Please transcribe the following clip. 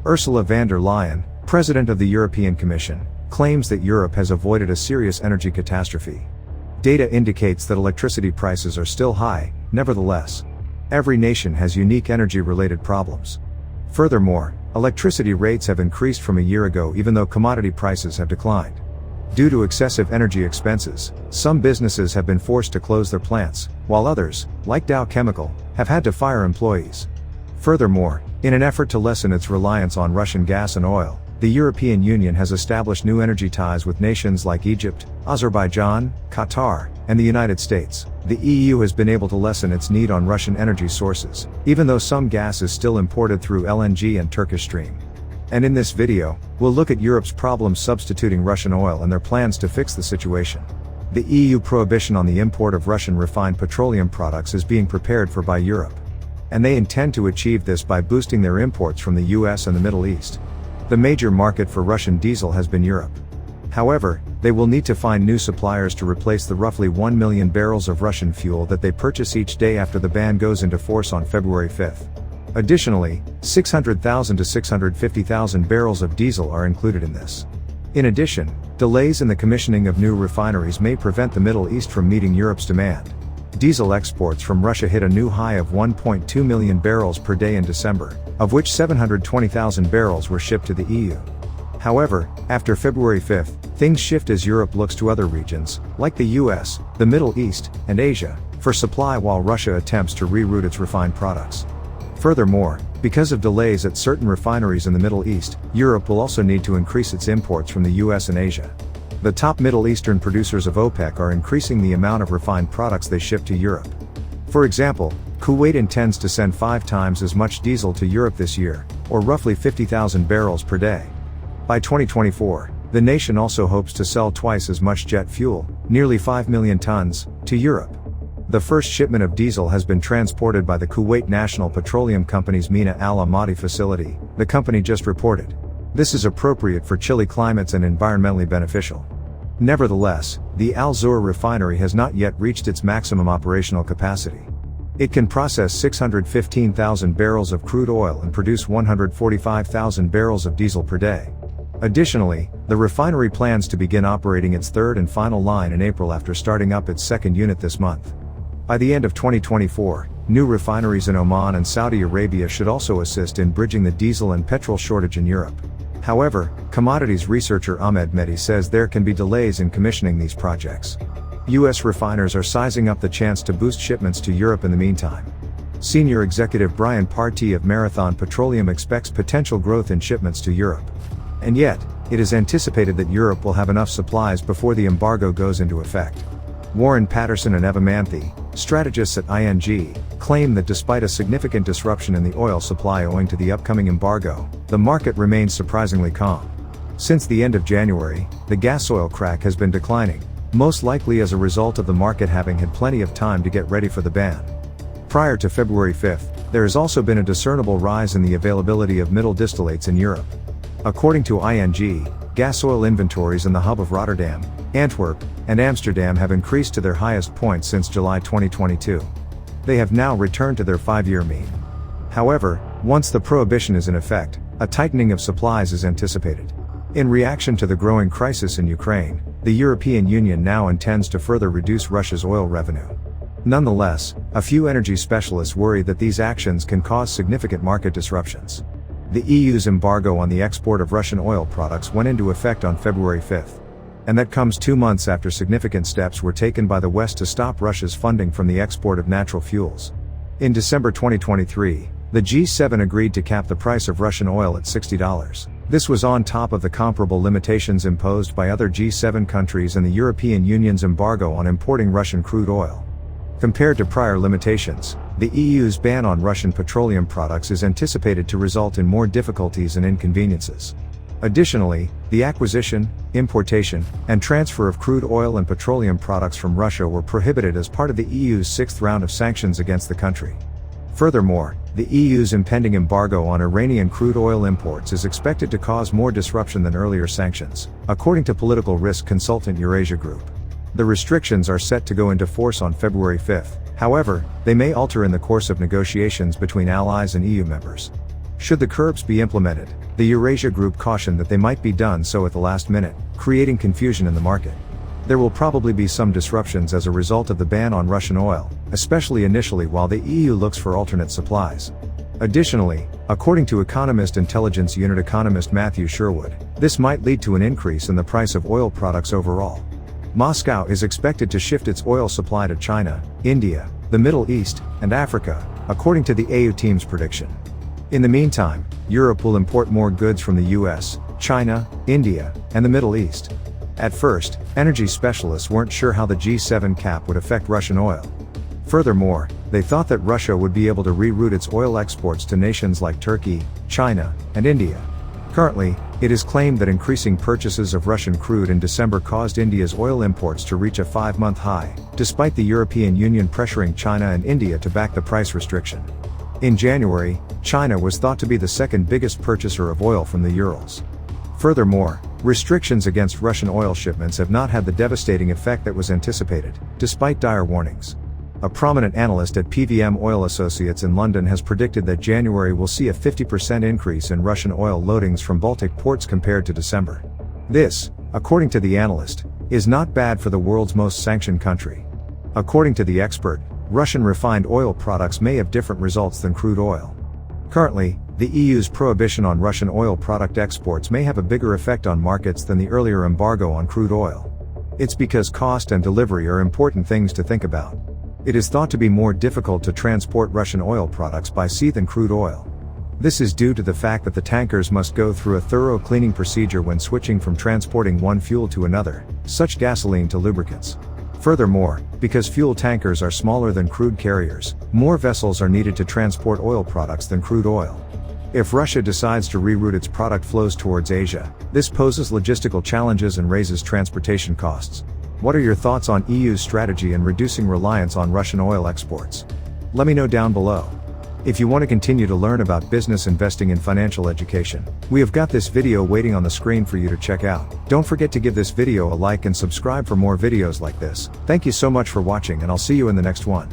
Ursula Van Der Leyen, President of the European Commission, claims that Europe has avoided a serious energy catastrophe. Data indicates that electricity prices are still high, nevertheless. Every nation has unique energy-related problems. Furthermore, electricity rates have increased from a year ago even though commodity prices have declined. Due to excessive energy expenses, some businesses have been forced to close their plants, while others, like Dow Chemical, have had to fire employees. Furthermore, in an effort to lessen its reliance on Russian gas and oil, the European Union has established new energy ties with nations like Egypt, Azerbaijan, Qatar, and the United States. The EU has been able to lessen its need on Russian energy sources, even though some gas is still imported through LNG and Turkish stream. And in this video, we'll look at Europe's problems substituting Russian oil and their plans to fix the situation. The EU prohibition on the import of Russian refined petroleum products is being prepared for by Europe. And they intend to achieve this by boosting their imports from the US and the Middle East. The major market for Russian diesel has been Europe. However, they will need to find new suppliers to replace the roughly 1 million barrels of Russian fuel that they purchase each day after the ban goes into force on February 5. Additionally, 600,000 to 650,000 barrels of diesel are included in this. In addition, delays in the commissioning of new refineries may prevent the Middle East from meeting Europe's demand. Diesel exports from Russia hit a new high of 1.2 million barrels per day in December, of which 720,000 barrels were shipped to the EU. However, after February 5, things shift as Europe looks to other regions, like the US, the Middle East, and Asia, for supply while Russia attempts to reroute its refined products. Furthermore, because of delays at certain refineries in the Middle East, Europe will also need to increase its imports from the US and Asia. The top Middle Eastern producers of OPEC are increasing the amount of refined products they ship to Europe. For example, Kuwait intends to send 5 times as much diesel to Europe this year, or roughly 50,000 barrels per day. By 2024, the nation also hopes to sell twice as much jet fuel, nearly 5 million tons, to Europe. The first shipment of diesel has been transported by the Kuwait National Petroleum Company's Mina Al Ahmadi facility, the company just reported. This is appropriate for chilly climates and environmentally beneficial. Nevertheless, the Al Zour refinery has not yet reached its maximum operational capacity. It can process 615,000 barrels of crude oil and produce 145,000 barrels of diesel per day. Additionally, the refinery plans to begin operating its third and final line in April after starting up its second unit this month. By the end of 2024, new refineries in Oman and Saudi Arabia should also assist in bridging the diesel and petrol shortage in Europe. However, commodities researcher Ahmed Mehdi says there can be delays in commissioning these projects. US refiners are sizing up the chance to boost shipments to Europe in the meantime. Senior executive Brian Partee of Marathon Petroleum expects potential growth in shipments to Europe. And yet, it is anticipated that Europe will have enough supplies before the embargo goes into effect. Warren Patterson and Eva Manthe, strategists at ING, claim that despite a significant disruption in the oil supply owing to the upcoming embargo, the market remains surprisingly calm. Since the end of January, the gas oil crack has been declining, most likely as a result of the market having had plenty of time to get ready for the ban. Prior to February 5, there has also been a discernible rise in the availability of middle distillates in Europe. According to ING, gas oil inventories in the hub of Rotterdam, Antwerp, and Amsterdam have increased to their highest point since July 2022. They have now returned to their 5-year mean. However, once the prohibition is in effect, a tightening of supplies is anticipated. In reaction to the growing crisis in Ukraine, the European Union now intends to further reduce Russia's oil revenue. Nonetheless, a few energy specialists worry that these actions can cause significant market disruptions. The EU's embargo on the export of Russian oil products went into effect on February 5. And that comes 2 months after significant steps were taken by the West to stop Russia's funding from the export of natural fuels. In December 2023, the G7 agreed to cap the price of Russian oil at $60. This was on top of the comparable limitations imposed by other G7 countries and the European Union's embargo on importing Russian crude oil. Compared to prior limitations, the EU's ban on Russian petroleum products is anticipated to result in more difficulties and inconveniences. Additionally, the acquisition, importation, and transfer of crude oil and petroleum products from Russia were prohibited as part of the EU's 6th round of sanctions against the country. Furthermore, the EU's impending embargo on Iranian crude oil imports is expected to cause more disruption than earlier sanctions, according to political risk consultant Eurasia Group. The restrictions are set to go into force on February 5. However, they may alter in the course of negotiations between allies and EU members. Should the curbs be implemented, the Eurasia Group cautioned that they might be done so at the last minute, creating confusion in the market. There will probably be some disruptions as a result of the ban on Russian oil, especially initially while the EU looks for alternate supplies. Additionally, according to Economist Intelligence Unit economist Matthew Sherwood, this might lead to an increase in the price of oil products overall. Moscow is expected to shift its oil supply to China, India, the Middle East, and Africa, according to the AU team's prediction. In the meantime, Europe will import more goods from the US, China, India, and the Middle East. At first, energy specialists weren't sure how the G7 cap would affect Russian oil. Furthermore, they thought that Russia would be able to reroute its oil exports to nations like Turkey, China, and India. Currently, it is claimed that increasing purchases of Russian crude in December caused India's oil imports to reach a 5-month high, despite the European Union pressuring China and India to back the price restriction. In January, China was thought to be the second biggest purchaser of oil from the Urals. Furthermore, restrictions against Russian oil shipments have not had the devastating effect that was anticipated, despite dire warnings. A prominent analyst at PVM Oil Associates in London has predicted that January will see a 50% increase in Russian oil loadings from Baltic ports compared to December. This, according to the analyst, is not bad for the world's most sanctioned country. According to the expert, Russian refined oil products may have different results than crude oil. Currently, the EU's prohibition on Russian oil product exports may have a bigger effect on markets than the earlier embargo on crude oil. It's because cost and delivery are important things to think about. It is thought to be more difficult to transport Russian oil products by sea than crude oil. This is due to the fact that the tankers must go through a thorough cleaning procedure when switching from transporting one fuel to another, such gasoline to lubricants. Furthermore, because fuel tankers are smaller than crude carriers, more vessels are needed to transport oil products than crude oil. If Russia decides to reroute its product flows towards Asia, this poses logistical challenges and raises transportation costs. What are your thoughts on EU's strategy in reducing reliance on Russian oil exports? Let me know down below. If you want to continue to learn about business investing and financial education, we have got this video waiting on the screen for you to check out. Don't forget to give this video a like and subscribe for more videos like this. Thank you so much for watching, and I'll see you in the next one.